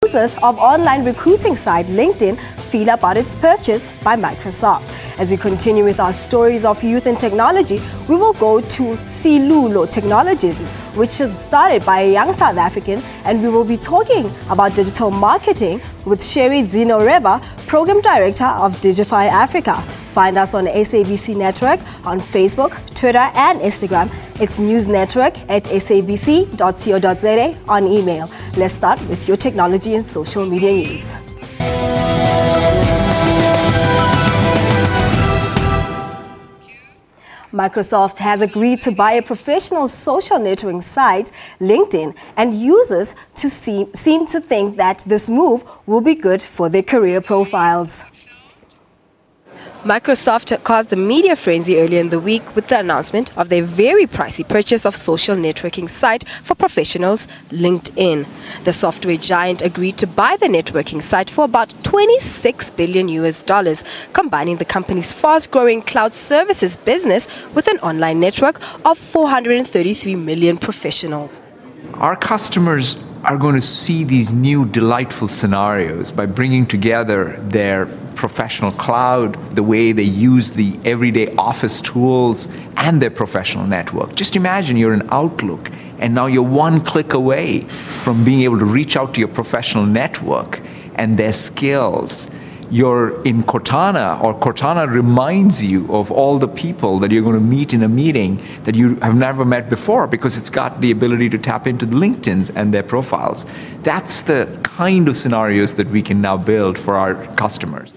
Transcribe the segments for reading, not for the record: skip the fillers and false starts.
Users of online recruiting site LinkedIn feel about its purchase by Microsoft. As we continue with our stories of youth and technology, we will go to Silulo Technologies, which is started by a young South African, and we will be talking about digital marketing with Sherry Zinoreva, Program Director of Digify Africa. Find us on SABC Network on Facebook, Twitter and Instagram. It's newsnetwork@sabc.co.za on email. Let's start with your technology and social media news. Microsoft has agreed to buy a professional social networking site, LinkedIn, and users seem to think that this move will be good for their career profiles. Microsoft caused a media frenzy earlier in the week with the announcement of their very pricey purchase of social networking site for professionals, LinkedIn. The software giant agreed to buy the networking site for about $26 billion, combining the company's fast-growing cloud services business with an online network of 433 million professionals. Our customers are going to see these new delightful scenarios by bringing together their professional cloud, the way they use the everyday office tools, and their professional network. Just imagine you're in Outlook, and now you're one click away from being able to reach out to your professional network and their skills. You're in Cortana, or Cortana reminds you of all the people that you're going to meet in a meeting that you have never met before, because it's got the ability to tap into the LinkedIns and their profiles. That's the kind of scenarios that we can now build for our customers.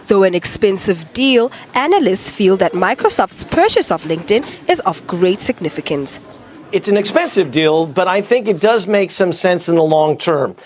Though an expensive deal, analysts feel that Microsoft's purchase of LinkedIn is of great significance. It's an expensive deal, but I think it does make some sense in the long term.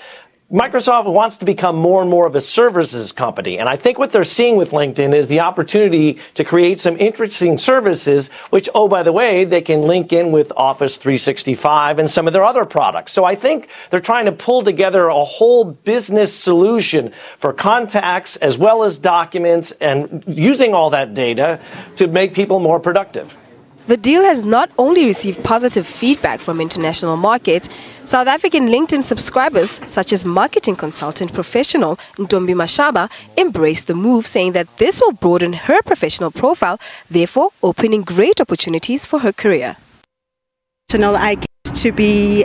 Microsoft wants to become more and more of a services company, and I think what they're seeing with LinkedIn is the opportunity to create some interesting services, which, oh, by the way, they can link in with Office 365 and some of their other products. So I think they're trying to pull together a whole business solution for contacts as well as documents, and using all that data to make people more productive. The deal has not only received positive feedback from international markets. South African LinkedIn subscribers, such as marketing consultant professional Ntombi Mashaba, embraced the move, saying that this will broaden her professional profile, therefore opening great opportunities for her career. I get to be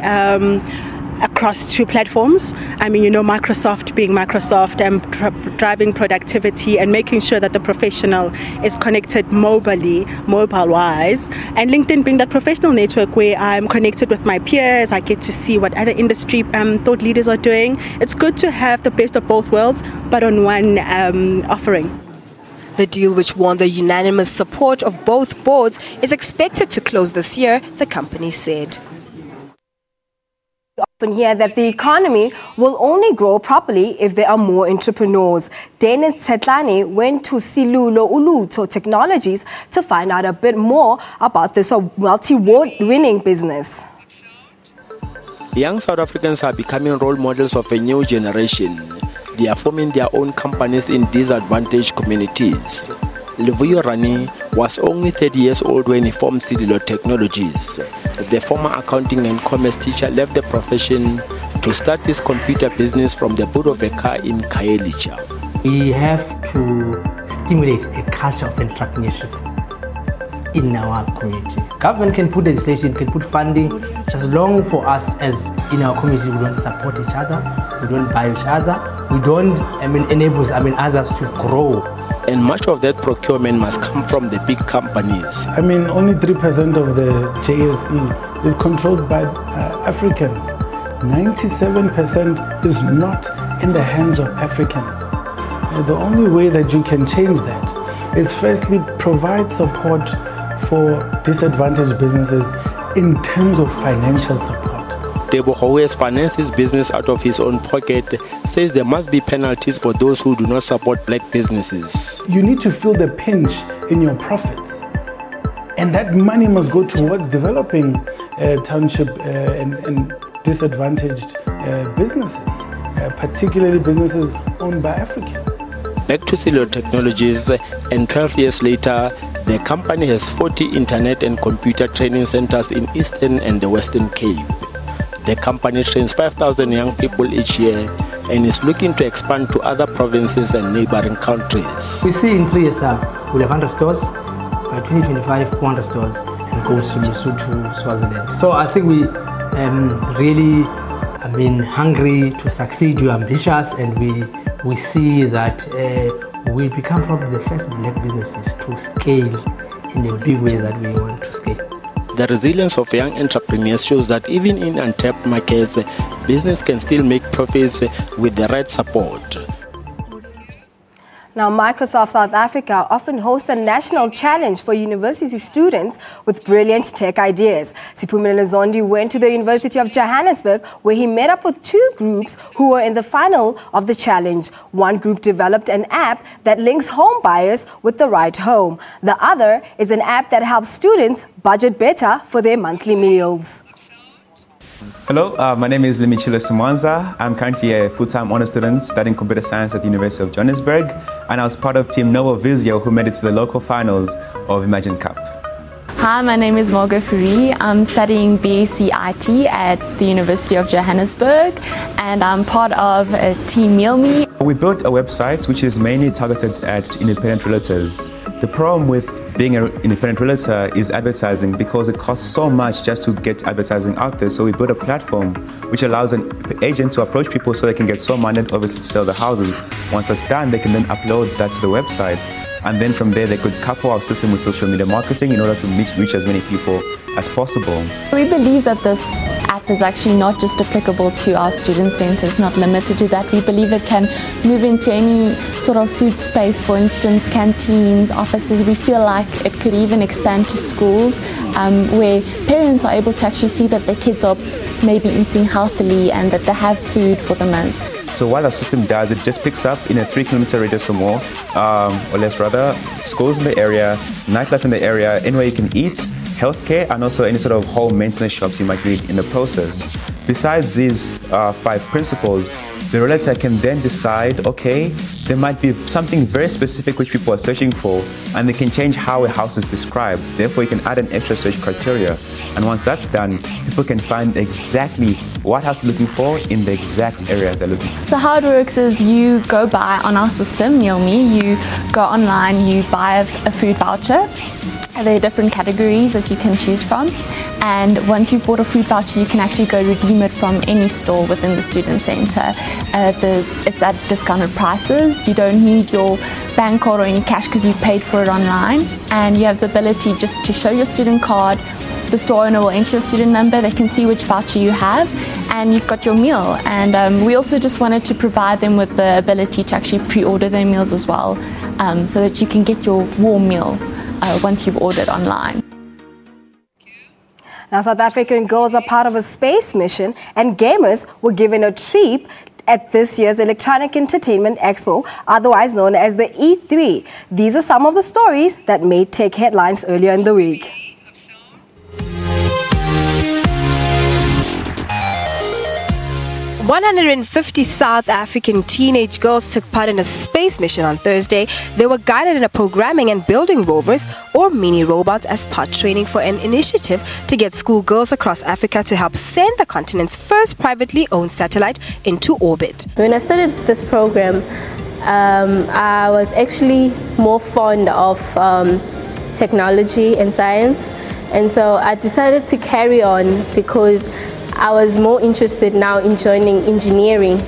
across two platforms. I mean, Microsoft being Microsoft and driving productivity and making sure that the professional is connected mobile-wise. And LinkedIn being that professional network where I'm connected with my peers. I get to see what other industry thought leaders are doing. It's good to have the best of both worlds, but on one offering. The deal, which won the unanimous support of both boards, is expected to close this year, the company said. We often hear that the economy will only grow properly if there are more entrepreneurs. Dennis Tsetlani went to Silulo Uluto Technologies to find out a bit more about this multi-award-winning business. Young South Africans are becoming role models of a new generation. They are forming their own companies in disadvantaged communities. Levuyo Rani was only 30 years old when he formed Silulo Technologies. The former accounting and commerce teacher left the profession to start his computer business from the boot of a car in Khayelitsha. We have to stimulate a culture of entrepreneurship in our community. Government can put legislation, can put funding, as long for us as in our community we don't support each other, we don't buy each other, we don't enable others to grow. And much of that procurement must come from the big companies. Only 3% of the JSE is controlled by Africans. 97% is not in the hands of Africans. The only way that you can change that is firstly provide support for disadvantaged businesses in terms of financial support. Debo, who has financed his business out of his own pocket, says there must be penalties for those who do not support black businesses. You need to feel the pinch in your profits. And that money must go towards developing township and disadvantaged businesses, particularly businesses owned by Africans. Back to Silulo Technologies, and 12 years later, the company has 40 internet and computer training centers in Eastern and the Western Cape. The company trains 5,000 young people each year and is looking to expand to other provinces and neighboring countries. We see in 3 years' time we'll have 100 stores, by 2025 400 stores, and goes to Lesotho, Swaziland. So I think we really hungry to succeed, we're ambitious, and we see that we become probably the first black businesses to scale in a big way that we want to scale. The resilience of young entrepreneurs shows that even in untapped markets, business can still make profits with the right support. Now, Microsoft South Africa often hosts a national challenge for university students with brilliant tech ideas. Siphumelele Zondi went to the University of Johannesburg, where he met up with 2 groups who were in the final of the challenge. One group developed an app that links home buyers with the right home. The other is an app that helps students budget better for their monthly meals. Hello, my name is Limichile Simwanza. I'm currently a full-time honor student studying computer science at the University of Johannesburg, and I was part of Team Novo Visio, who made it to the local finals of Imagine Cup. Hi, my name is Margot Fourie. I'm studying BSc IT at the University of Johannesburg, and I'm part of Team MealMe. We built a website which is mainly targeted at independent realtors. The problem with being an independent realtor is advertising, because it costs so much just to get advertising out there. So we built a platform which allows an agent to approach people so they can get so money, obviously, to sell the houses. Once that's done, they can then upload that to the website. And then from there, they could couple our system with social media marketing in order to reach as many people as possible. We believe that this app is actually not just applicable to our student centres, not limited to that. We believe it can move into any sort of food space, for instance, canteens, offices. We feel like it could even expand to schools, where parents are able to actually see that their kids are maybe eating healthily and that they have food for the month. So what our system does, it just picks up in a 3-kilometer radius or more, or less rather, schools in the area, nightlife in the area, anywhere you can eat, healthcare, and also any sort of home maintenance shops you might need in the process. Besides these 5 principles, the realtor can then decide, okay, there might be something very specific which people are searching for, and they can change how a house is described. Therefore, you can add an extra search criteria. And once that's done, people can find exactly what house they're looking for in the exact area they're looking for. So how it works is you go buy on our system, MealMe, you go online, you buy a food voucher. There are different categories that you can choose from, and once you've bought a food voucher, you can actually go redeem it from any store within the student centre. It's at discounted prices. You don't need your bank card or any cash because you've paid for it online, and you have the ability just to show your student card. The store owner will enter your student number, they can see which voucher you have, and you've got your meal. And we also just wanted to provide them with the ability to actually pre-order their meals as well, so that you can get your warm meal once you've ordered online. Now, South African girls are part of a space mission, and gamers were given a treat at this year's Electronic Entertainment Expo, otherwise known as the E3. These are some of the stories that made tech headlines earlier in the week. 150 South African teenage girls took part in a space mission on Thursday. They were guided in a programming and building rovers or mini robots as part training for an initiative to get schoolgirls across Africa to help send the continent's first privately owned satellite into orbit. When I started this program, I was actually more fond of technology and science, and so I decided to carry on because I was more interested now in joining engineering.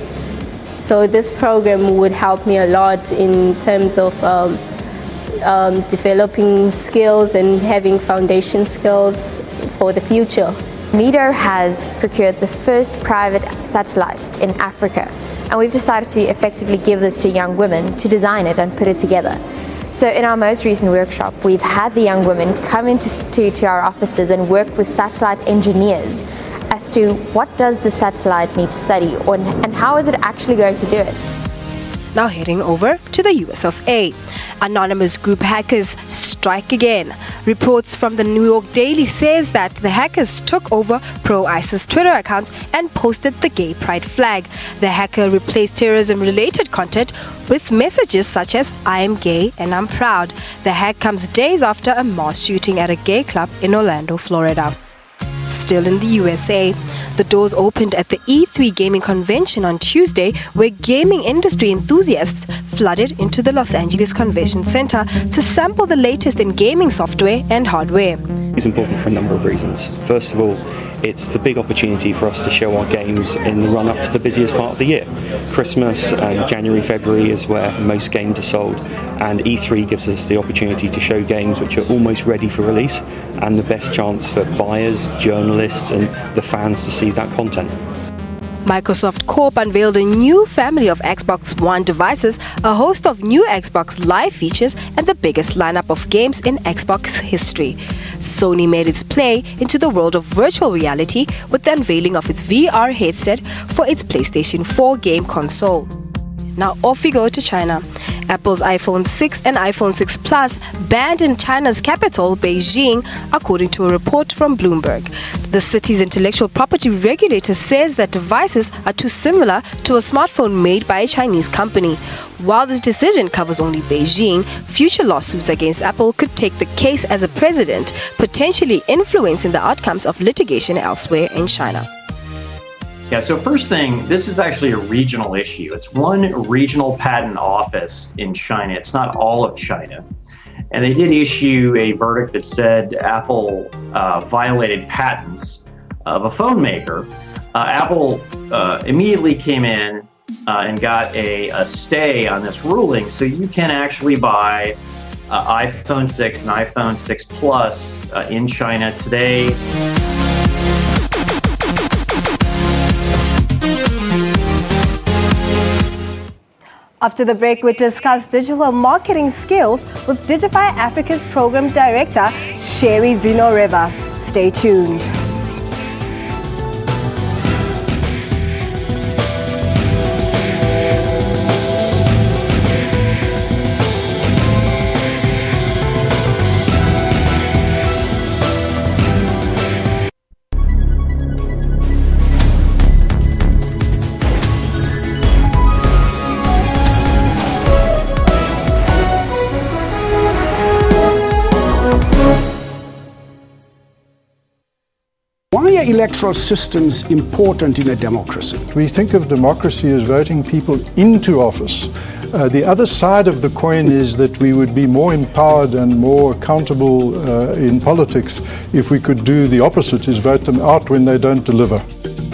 So this program would help me a lot in terms of developing skills and having foundation skills for the future. MEDO has procured the first private satellite in Africa, and we've decided to effectively give this to young women to design it and put it together. So in our most recent workshop, we've had the young women come into our offices and work with satellite engineers as to what does the satellite need to study and how is it actually going to do it. Now heading over to the US of A. Anonymous group hackers strike again. Reports from the New York Daily says that the hackers took over pro-ISIS Twitter accounts and posted the gay pride flag. The hacker replaced terrorism-related content with messages such as "I am gay and I'm proud." The hack comes days after a mass shooting at a gay club in Orlando, Florida. still in the USA. The doors opened at the E3 Gaming Convention on Tuesday, where gaming industry enthusiasts flooded into the Los Angeles Convention Center to sample the latest in gaming software and hardware. It's important for a number of reasons. First of all, it's the big opportunity for us to show our games in the run-up to the busiest part of the year. Christmas and January, February is where most games are sold, and E3 gives us the opportunity to show games which are almost ready for release, and the best chance for buyers, journalists and the fans to see that content. Microsoft Corp unveiled a new family of Xbox One devices, a host of new Xbox Live features, and the biggest lineup of games in Xbox history. Sony made its play into the world of virtual reality with the unveiling of its VR headset for its PlayStation 4 game console. Now off we go to China. Apple's iPhone 6 and iPhone 6 Plus banned in China's capital, Beijing, according to a report from Bloomberg. The city's intellectual property regulator says that devices are too similar to a smartphone made by a Chinese company. While this decision covers only Beijing, future lawsuits against Apple could take the case as a precedent, potentially influencing the outcomes of litigation elsewhere in China. Yeah, so first thing, this is actually a regional issue. It's one regional patent office in China. It's not all of China. And they did issue a verdict that said Apple violated patents of a phone maker. Apple immediately came in and got a stay on this ruling, so you can actually buy iPhone 6 and iPhone 6 Plus in China today. After the break, we discuss digital marketing skills with Digify Africa's Program Director, Sherry Zino River. Stay tuned. Why are electoral systems important in a democracy? We think of democracy as voting people into office. The other side of the coin is that we would be more empowered and more accountable in politics if we could do the opposite, is vote them out when they don't deliver.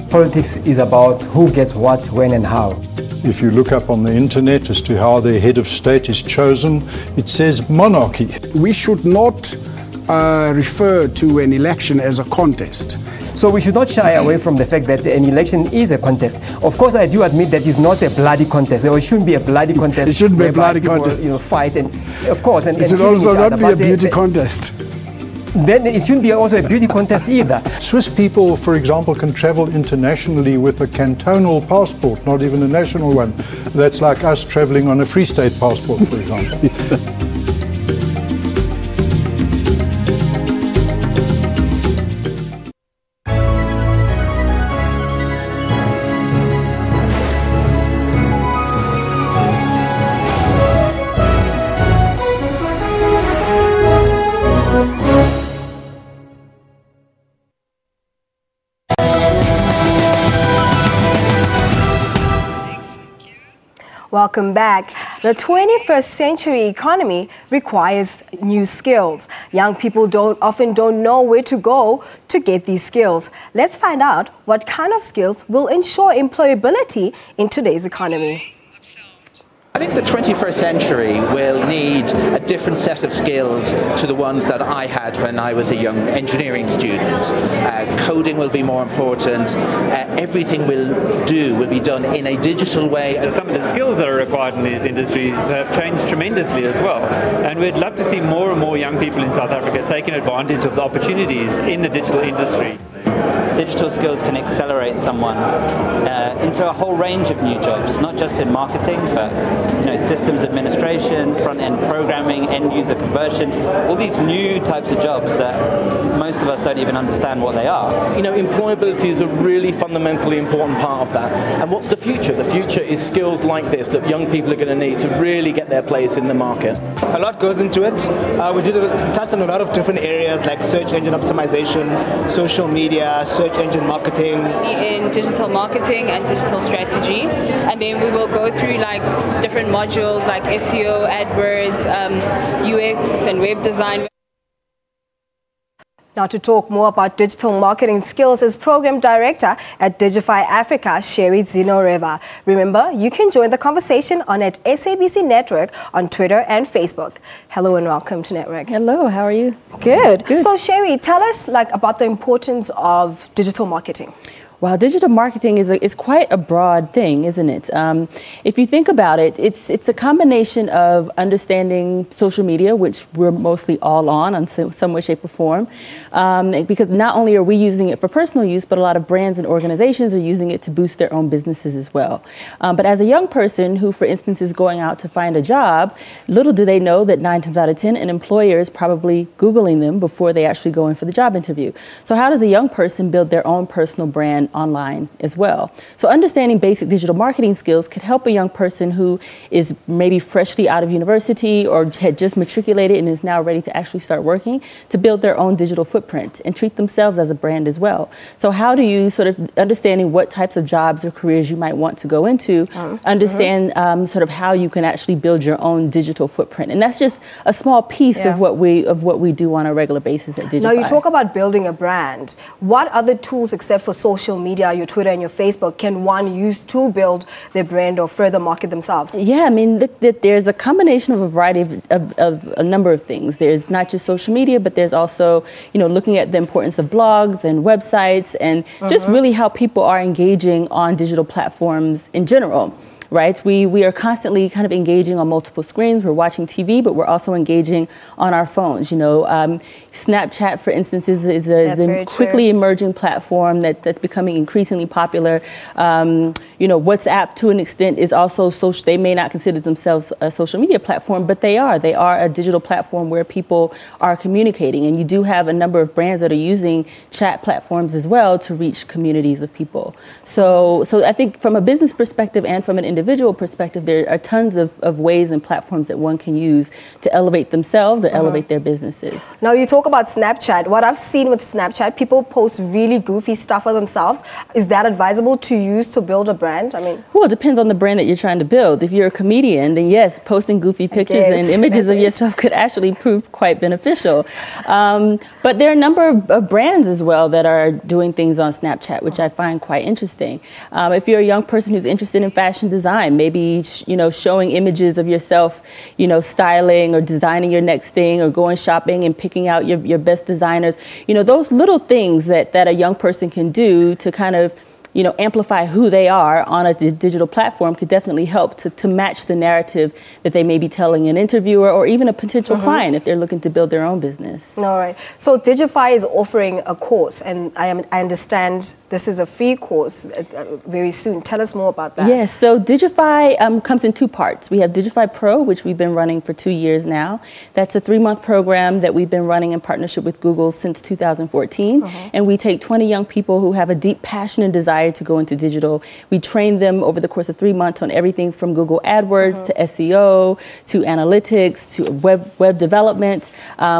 Politics is about who gets what, when and how. If you look up on the internet as to how the head of state is chosen, it says monarchy. We should not refer to an election as a contest. So we should not shy away from the fact that an election is a contest. Of course, I do admit that it's not a bloody contest. It shouldn't be a bloody contest. It shouldn't be a bloody contest. Fight and, of course, and it should also not be a beauty contest. Then it shouldn't be also a beauty contest either. Swiss people, for example, can travel internationally with a cantonal passport, not even a national one. That's like us traveling on a Free State passport, for example. Welcome back. The 21st century economy requires new skills. Young people often don't know where to go to get these skills. Let's find out what kind of skills will ensure employability in today's economy. I think the 21st century will need a different set of skills to the ones that I had when I was a young engineering student. Coding will be more important. Everything will be done in a digital way. Some of the skills that are required in these industries have changed tremendously as well. And we'd love to see more and more young people in South Africa taking advantage of the opportunities in the digital industry. digital skills can accelerate someone into a whole range of new jobs, not just in marketing, but systems administration, front-end programming, end-user conversion, all these new types of jobs that most of us don't even understand what they are. Employability is a really fundamentally important part of that. And what's the future? The future is skills like this that young people are going to need to really get their place in the market. A lot goes into it. We touched on a lot of different areas like search engine optimization, social media, search engine marketing. In digital marketing and digital strategy, and then we will go through like different modules like SEO, AdWords, UX and web design. Now to talk more about digital marketing skills is Program Director at Digify Africa, Sherry Zinoreva. Remember, you can join the conversation on at SABC Network on Twitter and Facebook. Hello and welcome to Network. Hello, how are you? Good. So Sherry, tell us about the importance of digital marketing. Well, digital marketing is quite a broad thing, isn't it? If you think about it, it's a combination of understanding social media, which we're mostly all on some way, shape, or form, because not only are we using it for personal use, but a lot of brands and organizations are using it to boost their own businesses as well. But as a young person who, for instance, is going out to find a job, little do they know that 9 times out of 10, an employer is probably Googling them before they actually go in for the job interview. So how does a young person build their own personal brand online as well? So understanding basic digital marketing skills could help a young person who is maybe freshly out of university or had just matriculated and is now ready to actually start working to build their own digital footprint and treat themselves as a brand as well. So how do you sort of understanding what types of jobs or careers you might want to go into, understand sort of how you can actually build your own digital footprint. And that's just a small piece of what we do on a regular basis at Digify. Now you talk about building a brand. What other tools except for social media, your Twitter and your Facebook, can one use to build their brand or further market themselves? Yeah, I mean, there's a combination of a variety of a number of things. There's not just social media, but there's also, looking at the importance of blogs and websites and just really how people are engaging on digital platforms in general. Right? We are constantly kind of engaging on multiple screens. We're watching TV, but we're also engaging on our phones. Snapchat, for instance, is a quickly emerging platform that's becoming increasingly popular. WhatsApp, to an extent, is also social. They may not consider themselves a social media platform, but they are. They are a digital platform where people are communicating. And you do have a number of brands that are using chat platforms as well to reach communities of people. So I think from a business perspective and from an individual perspective, there are tons of ways and platforms that one can use to elevate themselves or elevate their businesses. Now you talk about Snapchat. What I've seen with Snapchat, people post really goofy stuff of themselves. Is that advisable to use to build a brand? I mean, well, it depends on the brand that you're trying to build. If you're a comedian, then yes, posting goofy pictures and images of yourself could actually prove quite beneficial. But there are a number of brands as well that are doing things on Snapchat, which I find quite interesting. If you're a young person who's interested in fashion design, maybe showing images of yourself, styling or designing your next thing or going shopping and picking out your best designers, those little things that a young person can do to kind of amplify who they are on a digital platform could definitely help to match the narrative that they may be telling an interviewer or even a potential client if they're looking to build their own business. All right. So Digify is offering a course, and I understand this is a free course very soon. Tell us more about that. Yes. So Digify comes in two parts. We have Digify Pro, which we've been running for 2 years now. That's a 3-month program that we've been running in partnership with Google since 2014. And we take 20 young people who have a deep passion and desire to go into digital. We train them over the course of 3 months on everything from Google AdWords to SEO to analytics to web development.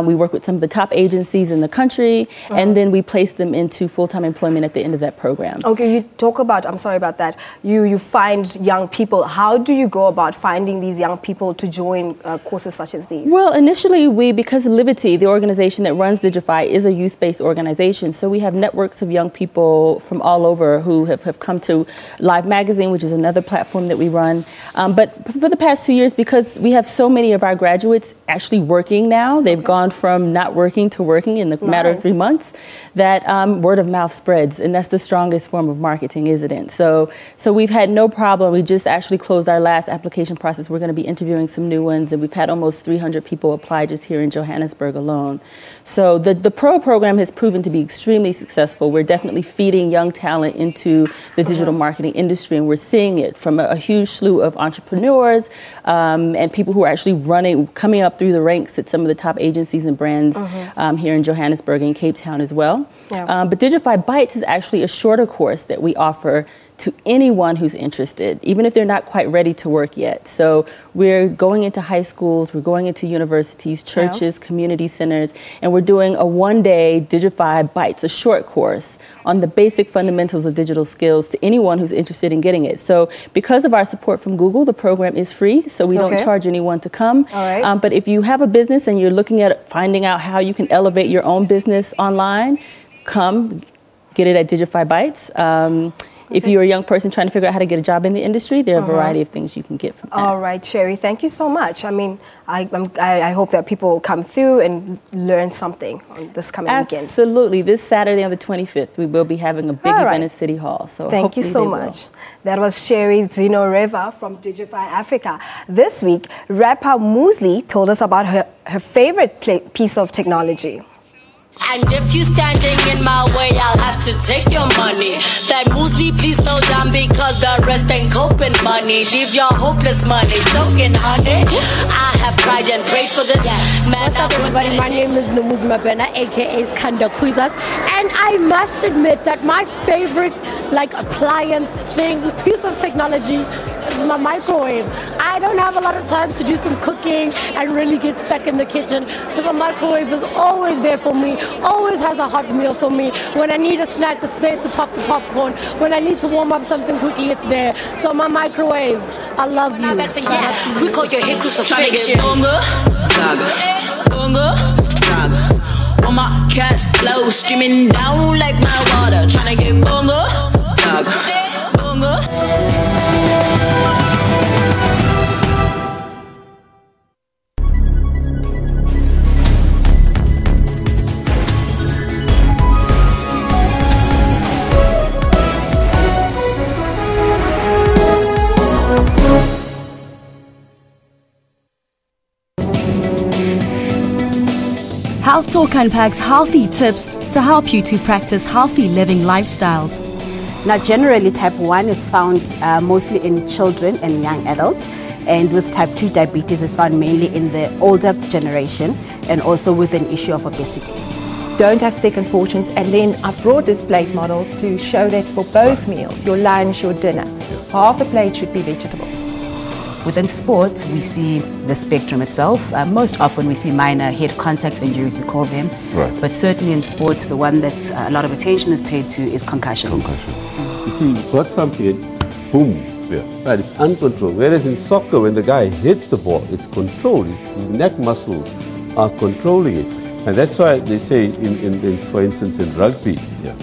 We work with some of the top agencies in the country, and then we place them into full-time employment at the end of that program. Okay, you talk about, I'm sorry about that, you find young people. How do you go about finding these young people to join courses such as these? Well, initially because Livity, the organization that runs Digify, is a youth-based organization, so we have networks of young people from all over who have come to Live Magazine, which is another platform that we run. But for the past 2 years, because we have so many of our graduates actually working now, they've gone from not working to working in the matter of 3 months, that word of mouth spreads. And that's the strongest form of marketing, isn't it? So we've had no problem. We just actually closed our last application process. We're going to be interviewing some new ones, and we've had almost 300 people apply just here in Johannesburg alone. So the Pro program has proven to be extremely successful. We're definitely feeding young talent into the digital marketing industry, and we're seeing it from a huge slew of entrepreneurs and people who are actually coming up through the ranks at some of the top agencies and brands here in Johannesburg and Cape Town as well. Yeah. But Digify Bytes is actually a shorter course that we offer to anyone who's interested, even if they're not quite ready to work yet. So we're going into high schools, we're going into universities, churches, community centers, and we're doing a one-day Digify Bytes, a short course on the basic fundamentals of digital skills to anyone who's interested in getting it. So because of our support from Google, the program is free, so we don't charge anyone to come. All right. But if you have a business and you're looking at finding out how you can elevate your own business online, come get it at Digify Bytes. If you're a young person trying to figure out how to get a job in the industry, there are a variety of things you can get from that. All right, Sherry, thank you so much. I mean, I hope that people will come through and learn something on this coming weekend. Absolutely. This Saturday on the 25th, we will be having a big event at City Hall. So thank you so much. That was Sherry Zinoreva from Digify Africa. This week, rapper Muesli told us about her favorite piece of technology. And if you standing in my way, I'll have to take your money. That Muesli, please slow down because the rest ain't coping money. Leave your hopeless money, joking, honey. I have cried and prayed for this. What's up, everybody? My name is Numuzi Mabena, aka Skanda Quizas, and I must admit that my favorite appliance piece of technology is my microwave. I don't have a lot of time to do some cooking and really get stuck in the kitchen, so my microwave is always there for me, always has a hot meal for me. When I need a snack, it's there to pop the popcorn. When I need to warm up something quickly, it's there. So my microwave, I love you. Yeah, we call your hit crucifixion. Bunga, saga, bunga, saga. On my cash flow, streaming down like my water. Tryna get bunga, saga, bunga. Health Talk unpacks healthy tips to help you to practice healthy living lifestyles. Now, generally, type 1 is found mostly in children and young adults, and with type 2 diabetes is found mainly in the older generation and also with an issue of obesity. Don't have second portions, and then I've brought this plate model to show that for both meals, your lunch, your dinner, half a plate should be vegetables. Within sports, we see the spectrum itself. Most often we see minor head contact injuries, we call them. Right. But certainly in sports, the one that a lot of attention is paid to is concussion. You see, you've got something, boom, but it's uncontrolled. Whereas in soccer, when the guy hits the ball, it's controlled. His neck muscles are controlling it. And that's why they say, for instance, in rugby,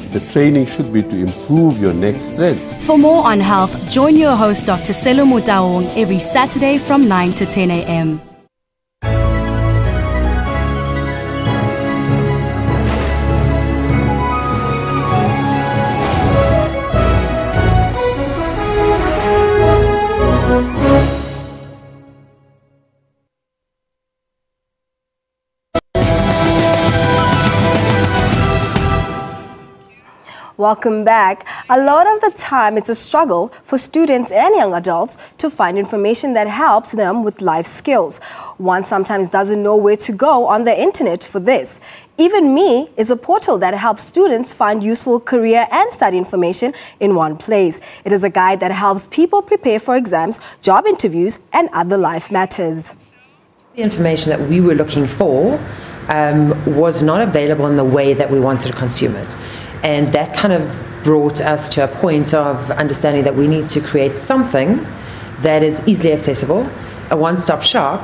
the training should be to improve your neck strength. For more on health, join your host Dr. Selo Motaung every Saturday from 9 to 10 a.m. Welcome back. A lot of the time, it's a struggle for students and young adults to find information that helps them with life skills. One sometimes doesn't know where to go on the internet for this. Even Me is a portal that helps students find useful career and study information in one place. It is a guide that helps people prepare for exams, job interviews, and other life matters. The information that we were looking for was not available in the way that we wanted to consume it. And that kind of brought us to a point of understanding that we need to create something that is easily accessible, a one-stop shop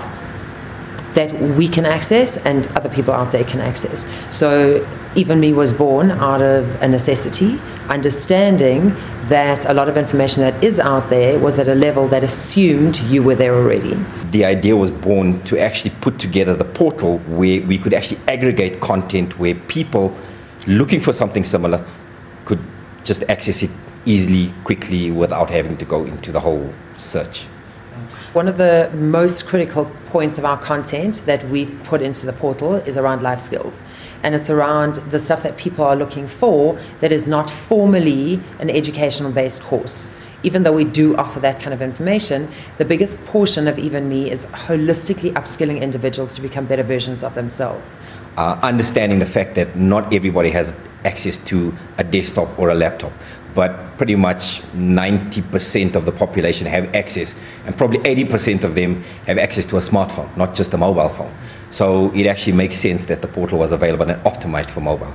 that we can access and other people out there can access. So Even Me was born out of a necessity, understanding that a lot of information that is out there was at a level that assumed you were there already. The idea was born to actually put together the portal where we could actually aggregate content where people looking for something similar could just access it easily, quickly, without having to go into the whole search. One of the most critical points of our content that we've put into the portal is around life skills. And it's around the stuff that people are looking for that is not formally an educational-based course. Even though we do offer that kind of information, the biggest portion of Even Me is holistically upskilling individuals to become better versions of themselves. Understanding the fact that not everybody has access to a desktop or a laptop, but pretty much 90% of the population have access, and probably 80% of them have access to a smartphone, not just a mobile phone. So it actually makes sense that the portal was available and optimized for mobile.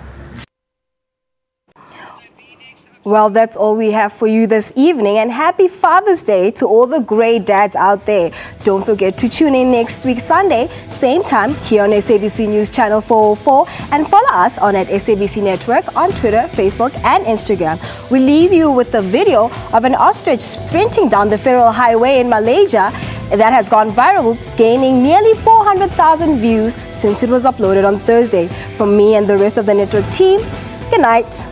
Well, that's all we have for you this evening, and happy Father's Day to all the great dads out there. Don't forget to tune in next week Sunday, same time here on SABC News Channel 404, and follow us on at SABC Network on Twitter, Facebook and Instagram. We leave you with a video of an ostrich sprinting down the Federal Highway in Malaysia that has gone viral, gaining nearly 400,000 views since it was uploaded on Thursday. From me and the rest of the network team, good night.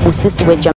Usisiwe